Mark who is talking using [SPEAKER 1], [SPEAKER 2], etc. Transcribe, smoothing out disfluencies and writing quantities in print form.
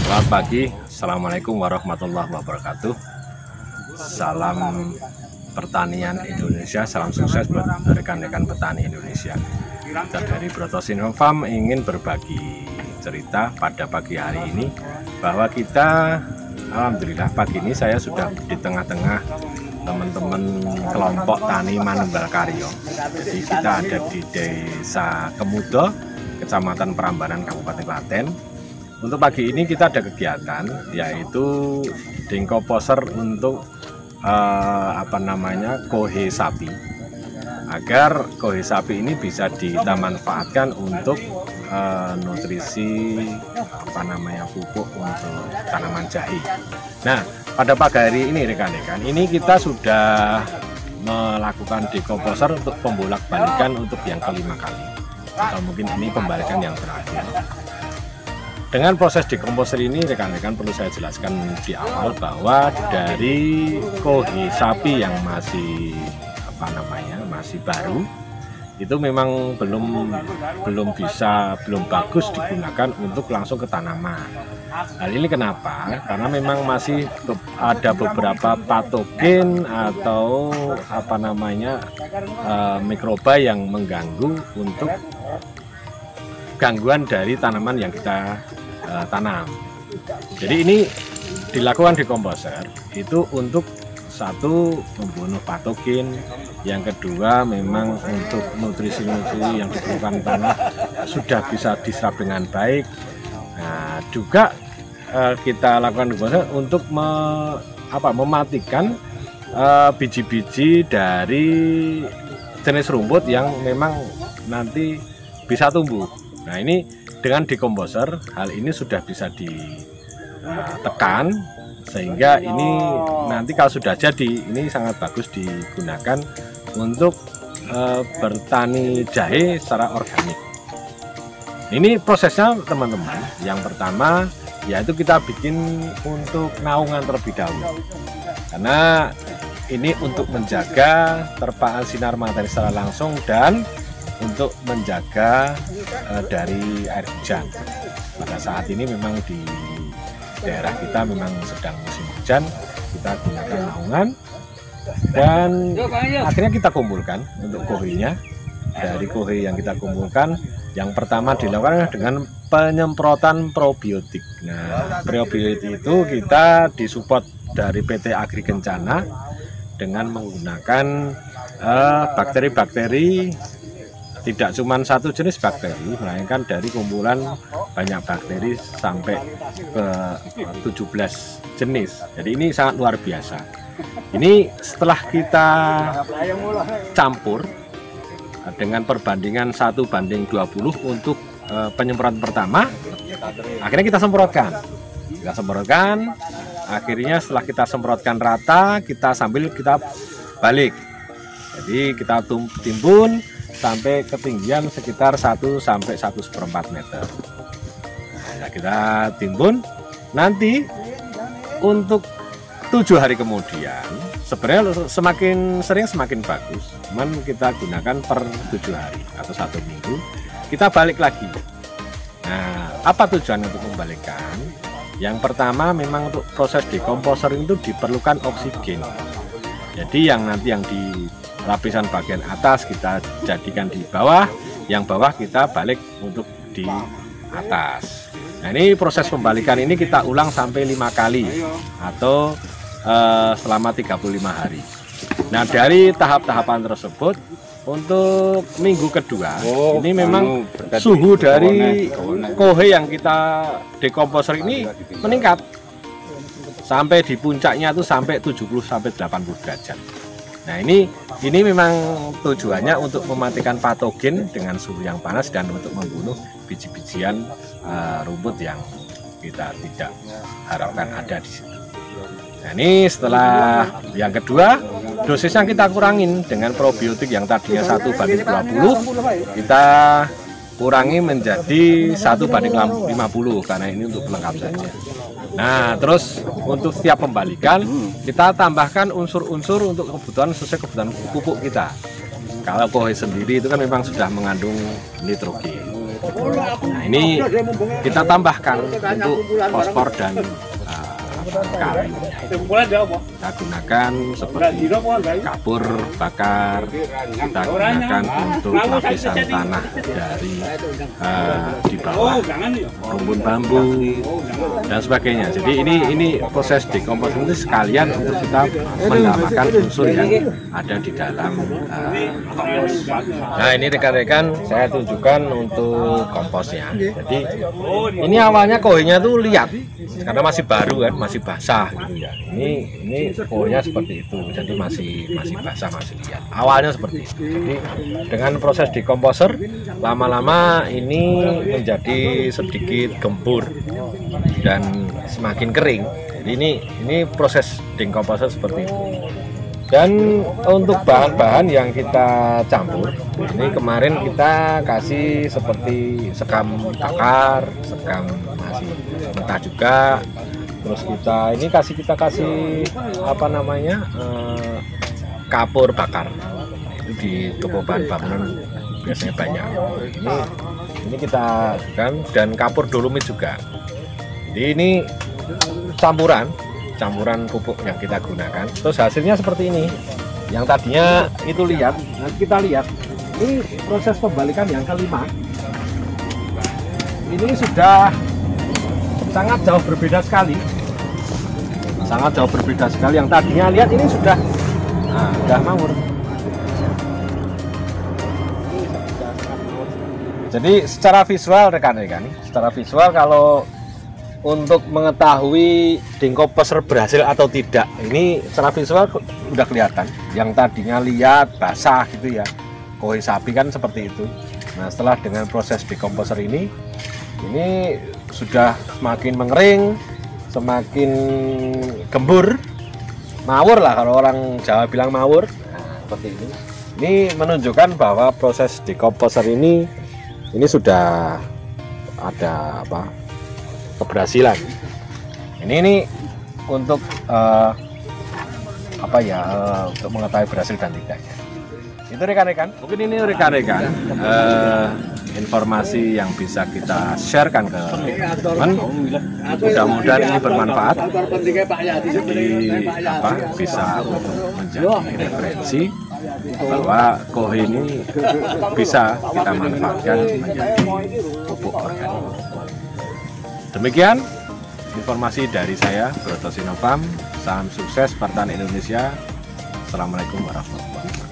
[SPEAKER 1] Selamat pagi, Assalamualaikum warahmatullahi wabarakatuh. Salam pertanian Indonesia, salam sukses buat rekan-rekan petani Indonesia. Kita dari Brotos Farm ingin berbagi cerita pada pagi hari ini bahwa kita, alhamdulillah pagi ini saya sudah di tengah-tengah teman-teman kelompok tani Manunggal Karyo. Jadi kita ada di Desa Kemudo, Kecamatan Prambanan, Kabupaten Klaten. Untuk pagi ini kita ada kegiatan yaitu dengkoposer untuk kohe sapi, agar kohe sapi ini bisa kita manfaatkan untuk nutrisi pupuk untuk tanaman jahe. Nah, pada pagi hari ini rekan-rekan, ini kita sudah melakukan dekomposer untuk pembolak-balikan untuk yang kelima kali, atau mungkin ini pembalikan yang terakhir. Dengan proses dekomposer ini rekan-rekan perlu saya jelaskan di awal bahwa dari kohe sapi yang masih masih baru itu memang belum bagus digunakan untuk langsung ke tanaman. Hal ini kenapa? Karena memang masih ada beberapa patogen atau mikroba yang mengganggu untuk gangguan dari tanaman yang kita tanam. Jadi ini dilakukan dekomposer itu untuk satu, membunuh patogen, yang kedua memang untuk nutrisi-nutrisi yang diperlukan tanah sudah bisa diserap dengan baik. Nah, juga kita lakukan dekomposer untuk mematikan biji-biji dari jenis rumput yang memang nanti bisa tumbuh. Nah, ini dengan dekomposer hal ini sudah bisa ditekan sehingga ini nanti kalau sudah jadi ini sangat bagus digunakan untuk bertani jahe secara organik. Ini prosesnya teman-teman. Yang pertama yaitu kita bikin untuk naungan terlebih dahulu, karena ini untuk menjaga terpaan sinar matahari secara langsung dan untuk menjaga dari air hujan. Pada saat ini memang di daerah kita memang sedang musim hujan, kita gunakan naungan dan akhirnya kita kumpulkan untuk kohenya. Dari kohe yang kita kumpulkan, yang pertama dilakukan dengan penyemprotan probiotik. Nah, probiotik itu kita disupport dari PT Agri Kencana dengan menggunakan bakteri-bakteri, tidak cuma satu jenis bakteri, melainkan dari kumpulan banyak bakteri sampai ke 17 jenis. Jadi ini sangat luar biasa. Ini setelah kita campur dengan perbandingan 1:20 untuk penyemprotan pertama, akhirnya kita semprotkan. Akhirnya setelah kita semprotkan rata, kita balik. Jadi kita timbun sampai ketinggian sekitar 1 sampai 1,4 meter. Nah, kita timbun nanti untuk 7 hari kemudian. Sebenarnya semakin sering semakin bagus, cuman kita gunakan per 7 hari atau 1 minggu. Kita balik lagi. Nah, apa tujuan untuk membalikkan? Yang pertama memang untuk proses dekomposer itu diperlukan oksigen. Jadi yang di lapisan bagian atas kita jadikan di bawah, yang bawah kita balik untuk di atas. Nah, ini proses pembalikan ini kita ulang sampai 5 kali atau selama 35 hari. Nah, dari tahap-tahapan tersebut untuk minggu kedua ini memang suhu dari kohe yang kita dekomposer ini meningkat sampai di puncaknya itu sampai 70 sampai 80 derajat. Nah, ini memang tujuannya untuk mematikan patogen dengan suhu yang panas dan untuk membunuh biji-bijian rumput yang kita tidak harapkan ada di situ. Nah, ini setelah yang kedua, dosisnya kita kurangin dengan probiotik yang tadinya 1:20, kita kurangi menjadi 1:50 karena ini untuk pelengkap saja. Nah, terus untuk setiap pembalikan kita tambahkan unsur-unsur untuk kebutuhan sesuai kebutuhan pupuk kita. Kalau kohe sendiri itu kan memang sudah mengandung nitrogen. Nah, ini kita tambahkan untuk fosfor dan kali. Kita gunakan seperti kapur bakar, kita gunakan untuk lapisan tanah dari di bawah rumpun bambu dan sebagainya. Jadi ini proses dekomposisi itu sekalian untuk kita menambahkan unsur yang ada di dalam kompos. Nah, ini rekan-rekan saya tunjukkan untuk komposnya. Jadi ini awalnya kohenya tuh liat karena masih baru kan, masih basah gitu ya. Ini kohenya seperti itu, jadi masih basah, masih liat. Awalnya seperti itu. Jadi dengan proses dekomposer lama-lama ini menjadi sedikit gembur dan semakin kering. Jadi ini proses dekomposer seperti itu. Dan untuk bahan-bahan yang kita campur, ini kemarin kita kasih seperti sekam bakar, sekam masih mentah juga. Terus kita kasih apa namanya, kapur bakar. Itu di toko bahan bangunan biasanya banyak. Ini kita dan kapur dolomit juga. Jadi ini campuran pupuk yang kita gunakan. Terus hasilnya seperti ini. Yang tadinya itu lihat, nah kita lihat ini proses pembalikan yang kelima. Ini sudah sangat jauh berbeda sekali. Yang tadinya lihat ini sudah mawur. Jadi secara visual rekan-rekan, kalau untuk mengetahui dekomposer berhasil atau tidak, ini secara visual udah kelihatan. Yang tadinya lihat basah gitu ya, koi sapi kan seperti itu. Nah, setelah dengan proses dekomposer ini sudah semakin mengering, semakin gembur, mawur lah kalau orang Jawa bilang mawur. Nah, seperti ini. Ini menunjukkan bahwa proses dekomposer ini sudah ada keberhasilan. Ini untuk untuk mengetahui berhasil dan tidaknya. Itu rekan-rekan. Mungkin ini rekan-rekan informasi yang bisa kita sharekan ke teman. Mudah-mudahan ini bermanfaat. Jadi bisa menjadi referensi bahwa kohe ini bisa kita manfaatkan menjadi pupuk organik. Demikian informasi dari saya, Broto Sinovac. Salam sukses pertanian Indonesia. Assalamualaikum warahmatullahi wabarakatuh.